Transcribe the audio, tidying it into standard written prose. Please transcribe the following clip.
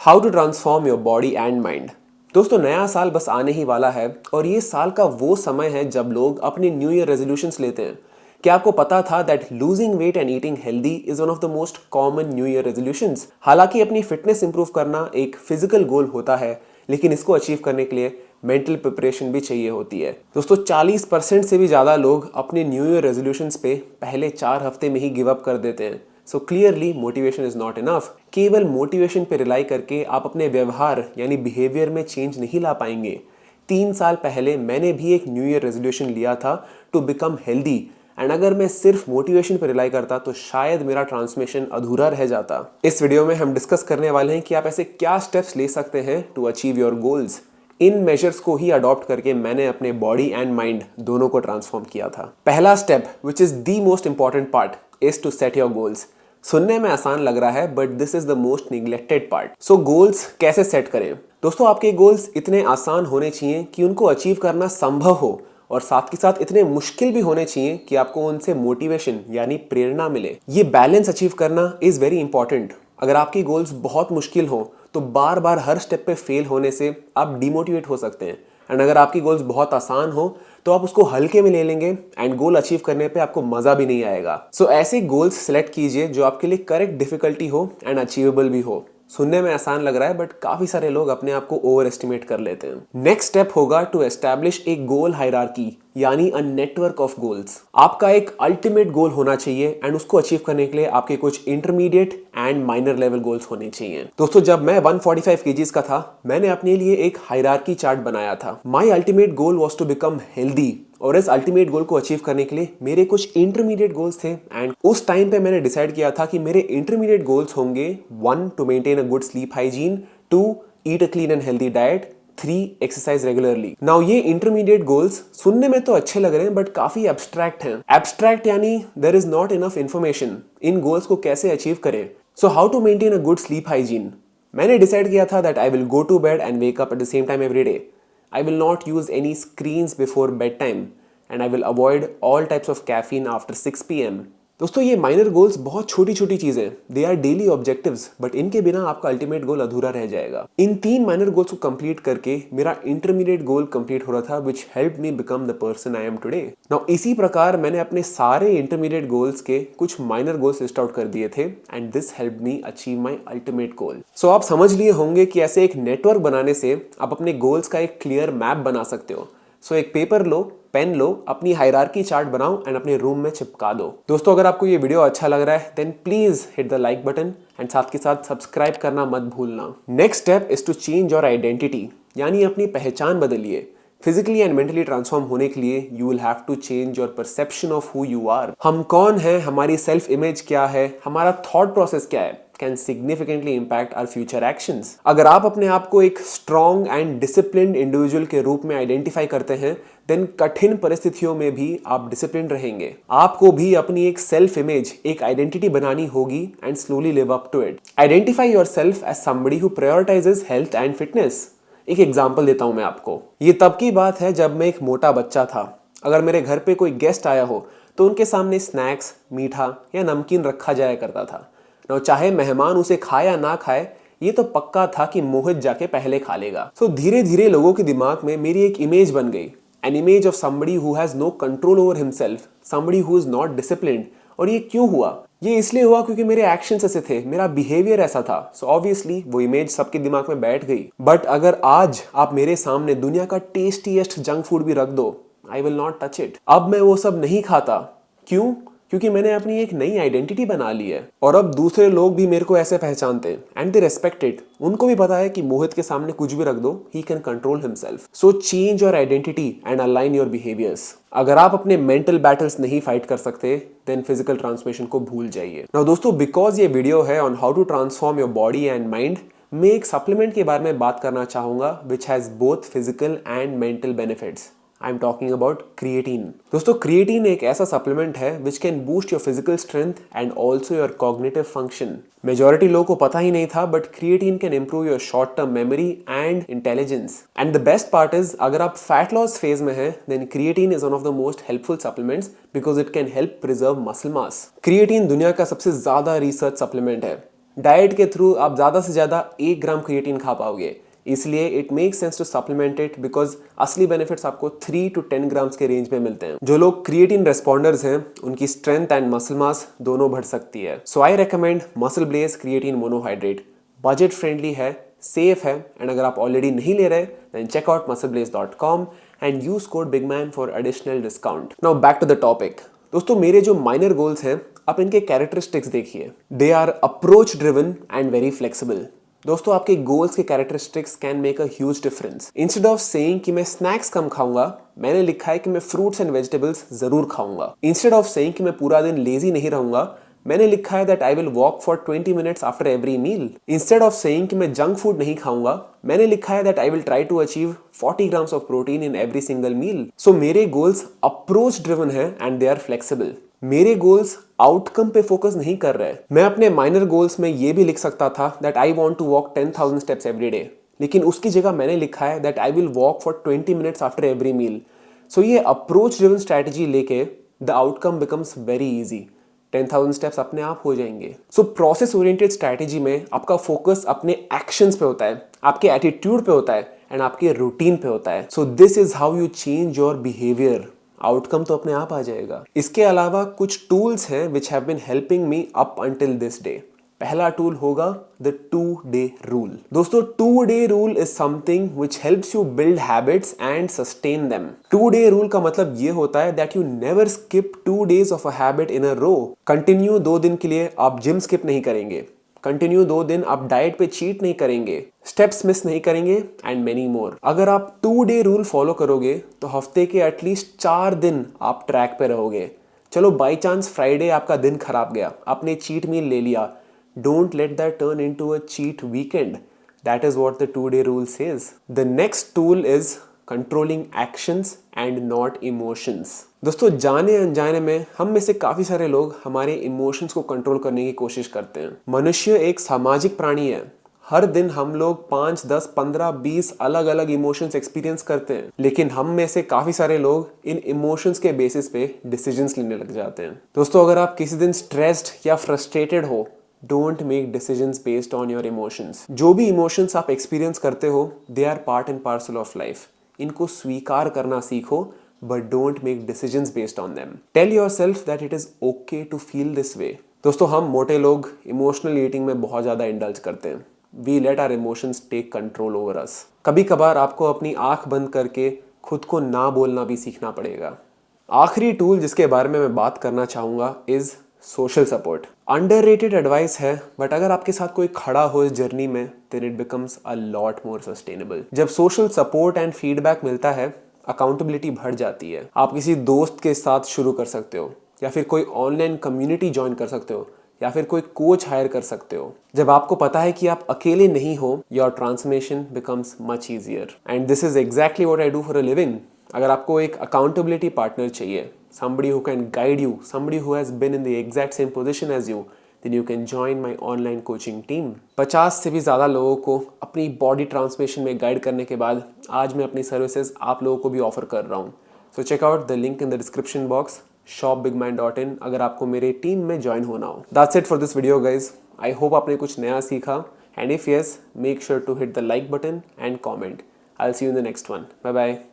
How to transform your body and mind. दोस्तों, नया साल बस आने ही वाला है और ये साल का वो समय है जब लोग अपने न्यू ईयर रेजोल्यूशंस लेते हैं। क्या आपको पता था that losing weight and eating healthy is one of the most common new year resolutions. हालांकि अपनी फिटनेस इंप्रूव करना एक फिजिकल गोल होता है, लेकिन इसको अचीव करने के लिए मेंटल प्रिपरेशन भी चाहिए होती है। दोस्तों, 40% से भी ज़्यादा लोग अपने न्यू ईयर रेजोल्यूशंस पे पहले 4 हफ्ते में ही गिव अप कर देते हैं। So clearly motivation is not enough. केवल मोटिवेशन पे रिलाई करके आप अपने व्यवहार यानी बिहेवियर में चेंज नहीं ला पाएंगे। 3 साल पहले मैंने भी एक न्यू ईयर रेजोल्यूशन लिया था टू बिकम हेल्दी, एंड अगर मैं सिर्फ मोटिवेशन पर रिलाई करता तो शायद मेरा ट्रांसफॉर्मेशन अधूरा रह जाता। इस वीडियो में हम डिस्कस करने वाले हैं कि आप ऐसे क्या स्टेप्स ले सकते हैं टू अचीव योर गोल्स। इन मेजर्स को ही अडॉप्ट करके मैंने अपने बॉडी एंड माइंड दोनों को ट्रांसफॉर्म किया था। पहला step, which is the most important part, is to set your goals. सुनने में आसान लग रहा है, but this is the most neglected part. So goals कैसे सेट करें? दोस्तों, आपके गोल्स इतने आसान होने चाहिए कि उनको अचीव करना संभव हो, और साथ के साथ इतने मुश्किल भी होने चाहिए कि आपको उनसे मोटिवेशन यानी प्रेरणा मिले। ये बैलेंस अचीव करना इज वेरी इंपॉर्टेंट। अगर आपकी गोल्स बहुत मुश्किल हो तो बार बार हर स्टेप पे फेल होने से आप डिमोटिवेट हो सकते हैं, एंड अगर आपकी गोल्स बहुत आसान हो तो आप उसको हल्के में ले लेंगे एंड गोल अचीव करने पे आपको मजा भी नहीं आएगा। सो ऐसे गोल्स सिलेक्ट कीजिए जो आपके लिए करेक्ट डिफिकल्टी हो एंड अचीवेबल भी हो। सुनने में आसान लग रहा है, बट काफी सारे लोग अपने आप को ओवर एस्टिमेट कर लेते हैं। नेक्स्ट स्टेप होगा to establish a goal hierarchy यानी अ नेटवर्क ऑफ गोल्स। आपका एक अल्टीमेट गोल होना चाहिए एंड उसको अचीव करने के लिए आपके कुछ intermediate and minor level goals होने चाहिए। दोस्तों, जब मैं 145 केजीज का था, मैंने अपने लिए एक हायरार्की चार्ट बनाया था। My ultimate goal was to become healthy, और इस अल्टीमेट गोल को अचीव करने के लिए मेरे कुछ इंटरमीडिएट गोल्स थे, एंड उस टाइम पे मैंने डिसाइड किया था कि मेरे इंटरमीडिएट गोल्स होंगे 1 to maintain a good sleep hygiene, 2 eat a clean and healthy diet, 3 exercise regularly. Now ये इंटरमीडिएट गोल्स सुनने में तो अच्छे लग रहे हैं, बट काफी एब्स्ट्रैक्ट हैं। एब्स्ट्रैक्ट यानी there is not enough information इन गोल्स को कैसे अचीव करें। So how to maintain a good sleep hygiene? मैंने डिसाइड किया था that I will go to bed and wake up at the same time every day. I will not use any screens before bedtime, and I will avoid all types of caffeine after 6 p.m. दोस्तों, ये minor goals बहुत छोटी छोटी चीजें, they are daily objectives, but इनके बिना आपका ultimate goal अधूरा रह जाएगा। इन 3 माइनर गोल्स को कंप्लीट करके मेरा इंटरमीडिएट गोल कंप्लीट हो रहा था, which help me become the person I am today. Now इसी प्रकार मैंने अपने सारे इंटरमीडिएट गोल्स के कुछ माइनर गोल्स लिस्ट आउट कर दिए थे, and this help me achieve my ultimate goal. So आप समझ लिए होंगे कि ऐसे एक नेटवर्क बनाने से आप अपने गोल्स का एक क्लियर मैप बना सकते हो। सो एक पेपर लो, पेन लो, अपनी हायरार्की चार्ट बनाओ एंड अपने रूम में चिपका दो। दोस्तों, अगर आपको ये वीडियो अच्छा लग रहा है then please hit the like button, and साथ के साथ सब्सक्राइब करना मत भूलना। Next step is to change your identity यानी अपनी पहचान बदलिए। फिजिकली एंड मेंटली ट्रांसफॉर्म होने के लिए you will have to change your perception of who you are. हम कौन है, हमारी सेल्फ इमेज क्या है, हमारा थॉट प्रोसेस क्या है, can significantly impact our future actions. अगर आप अपने आप को एक स्ट्रॉन्ग एंड डिसिप्लिन्ड इंडिविजुअल के रूप में आइडेंटिफाई करते हैं, देन कठिन परिस्थितियों में भी आप डिसिप्लिन रहेंगे। आपको भी अपनी एक सेल्फ इमेज, एक आइडेंटिटी बनानी होगी and slowly live up to it. Identify yourself as somebody who prioritises health and fitness. एक एग्जाम्पल देता हूं मैं आपको। ये तब की बात है जब मैं एक मोटा बच्चा था। अगर मेरे घर पे कोई गेस्ट आया हो तो उनके सामने स्नैक्स, मीठा या नमकीन रखा जाया करता था। ना चाहे मेहमान उसे खाए या ना खाए, ये तो पक्का था कि मोहित जाके पहले खा लेगा। तो धीरे धीरे लोगों के दिमाग में मेरी एक इमेज बन गई, an image of somebody who has no control over himself, somebody who is not disciplined. और ये क्यों हुआ? ये इसलिए हुआ क्योंकि मेरे एक्शंस ऐसे थे, मेरा बिहेवियर ऐसा था। सो ऑब्वियसली वो इमेज सबके दिमाग में बैठ गई। बट अगर आज आप मेरे सामने दुनिया का टेस्टीएस्ट जंक फूड भी रख दो, I will not touch it. अब मैं वो सब नहीं खाता। क्यों? क्योंकि मैंने अपनी एक नई आइडेंटिटी बना ली है, और अब दूसरे लोग भी मेरे को ऐसे पहचानते हैं एंड दे रेस्पेक्ट इट। उनको भी पता है कि मोहित के सामने कुछ भी रख दो, he can control himself. So change your identity and align your behaviours. अगर आप अपने मेंटल बैटल्स नहीं फाइट कर सकते, देन फिजिकल ट्रांसफॉर्मेशन को भूल जाइए। नाउ दोस्तों, बिकॉज ये वीडियो है on how to transform your body and mind, मैं एक सप्लीमेंट के बारे में बात करना चाहूंगा which has both physical and mental benefits. I am talking about creatine. दोस्तों, क्रिएटिन एक ऐसा सप्लीमेंट है which can boost your physical strength and also your cognitive function. Majority लोगों को पता ही नहीं था, but creatine can improve your short term memory and intelligence. And the best part is, अगर आप फैट लॉस फेज में हैं, then creatine is one of the most helpful supplements because it can help preserve muscle mass. Creatine दुनिया का सबसे ज्यादा research supplement है। Diet के थ्रू आप ज़्यादा से ज़्यादा 1 ग्राम क्रिएटिन खा पाओगे, इसलिए it makes sense to supplement it because असली बेनिफिट्स आपको 3 to 10 ग्राम्स के रेंज में मिलते हैं। जो लोग क्रिएटिन रेस्पॉन्डर्स हैं उनकी स्ट्रेंथ एंड मसल मास दोनों बढ़ सकती है। So I recommend MuscleBlaze creatine monohydrate. Budget friendly है, सेफ है, एंड अगर आप ऑलरेडी नहीं ले रहे then check out muscleblaze.com and use code Bigman for additional discount. Now back to the topic. दोस्तों मेरे जो माइनर गोल्स हैं आप इनके कैरेक्टरिस्टिक्स देखिए। They are approach driven and very flexible. दोस्तों आपके गोल्स के characteristics can make a huge difference. Instead of saying कि मैं स्नैक्स कम खाऊंगा, मैंने लिखा है कि मैं फ्रूट्स एंड वेजिटेबल्स जरूर खाऊंगा। इंस्टेड ऑफ सेइंग कि मैं पूरा दिन लेजी नहीं रहूंगा, मैंने लिखा है that I will walk for 20 minutes after every meal. Instead of saying कि मैं जंक फूड नहीं खाऊंगा, मैंने लिखा है that I will try to achieve 40 grams of protein in every single meal. So मेरे गोल्स अप्रोच ड्रिवन है and they are flexible. मेरे गोल्स आउटकम पे फोकस नहीं कर रहे। मैं अपने माइनर गोल्स में ये भी लिख सकता था that I want to walk 10,000 steps every day, लेकिन उसकी जगह मैंने लिखा है that I will walk for 20 minutes after every meal. So ये अप्रोच ड्रिवन स्ट्रैटेजी लेके the outcome becomes very easy. 10,000 steps अपने आप हो जाएंगे। सो प्रोसेस ओरिएंटेड स्ट्रैटेजी में आपका फोकस अपने एक्शंस पे होता है, आपके एटीट्यूड पे होता है एंड आपके रूटीन पे होता है। So this is how you change your behaviour. Outcome तो अपने आप आ जाएगा। इसके अलावा कुछ टूल्स हैं which have been helping me up until this day. पहला टूल होगा द 2-day रूल। दोस्तों 2-day rule is something which helps you build habits and sustain them. 2-day rule का मतलब ये होता है that you never skip 2 days of a habit in a row. Continue 2 दिन के लिए आप जिम स्किप नहीं करेंगे, कंटिन्यू 2 दिन आप डाइट पे चीट नहीं करेंगे, स्टेप्स मिस नहीं करेंगे एंड मेनी मोर। अगर आप 2-day रूल फॉलो करोगे तो हफ्ते के एटलीस्ट 4 दिन आप ट्रैक पे रहोगे। चलो बाई चांस फ्राइडे आपका दिन खराब गया, आपने चीट मील ले लिया, don't let that turn into a cheat weekend. That is what the 2-day rule says. The next tool is controlling actions and not emotions. दोस्तों जाने अनजाने में हम में से काफी सारे लोग हमारे इमोशंस को कंट्रोल करने की कोशिश करते हैं। मनुष्य एक सामाजिक प्राणी है। हर दिन हम लोग 5, 10, 15, 20 अलग अलग इमोशंस एक्सपीरियंस करते हैं, लेकिन हम में से काफी सारे लोग इन इमोशंस के बेसिस पे डिसीजंस लेने लग जाते हैं। दोस्तों अगर आप किसी दिन स्ट्रेस्ड या फ्रस्ट्रेटेड हो, don't make decisions based on your emotions. जो भी इमोशंस आप एक्सपीरियंस करते हो they are part and parcel of life. इनको स्वीकार करना सीखो but don't make decisions based on them. Tell yourself that it is okay to feel this way. दोस्तों हम मोटे लोग इमोशनल ईटिंग में बहुत ज्यादा इंडल्ज करते हैं। We let our emotions take control over us. कभी कभार आपको अपनी आंख बंद करके खुद को ना बोलना भी सीखना पड़ेगा। आखिरी टूल जिसके बारे में मैं बात करना चाहूंगा is social support. Underrated advice है बट अगर आपके साथ कोई खड़ा हो इस जर्नी में then it becomes a lot more sustainable. जब सोशल सपोर्ट एंड फीडबैक मिलता है अकाउंटेबिलिटी बढ़ जाती है। आप किसी दोस्त के साथ शुरू कर सकते हो, या फिर कोई ऑनलाइन कम्युनिटी ज्वाइन कर सकते हो, या फिर कोई कोच हायर कर सकते हो। जब आपको पता है कि आप अकेले नहीं हो, your transformation becomes much easier and this is exactly what I do for a living. अगर आपको एक अकाउंटेबिलिटी पार्टनर चाहिए, somebody who can guide you, somebody who has been in the exact same position as you, then you can join my online coaching team. 50 से भी ज़्यादा लोगों को अपनी बॉडी ट्रांसफॉर्मेशन में गाइड करने के बाद आज मैं अपनी सर्विसेज आप लोगों को भी ऑफर कर रहा हूँ। So check out the link in the description box, shopbigman.in, अगर आपको मेरे टीम में ज्वाइन होना हो। That's it for this video guys. I hope आपने कुछ नया सीखा and if yes, make sure to hit the like button and comment. I'll see you in the next one. Bye bye.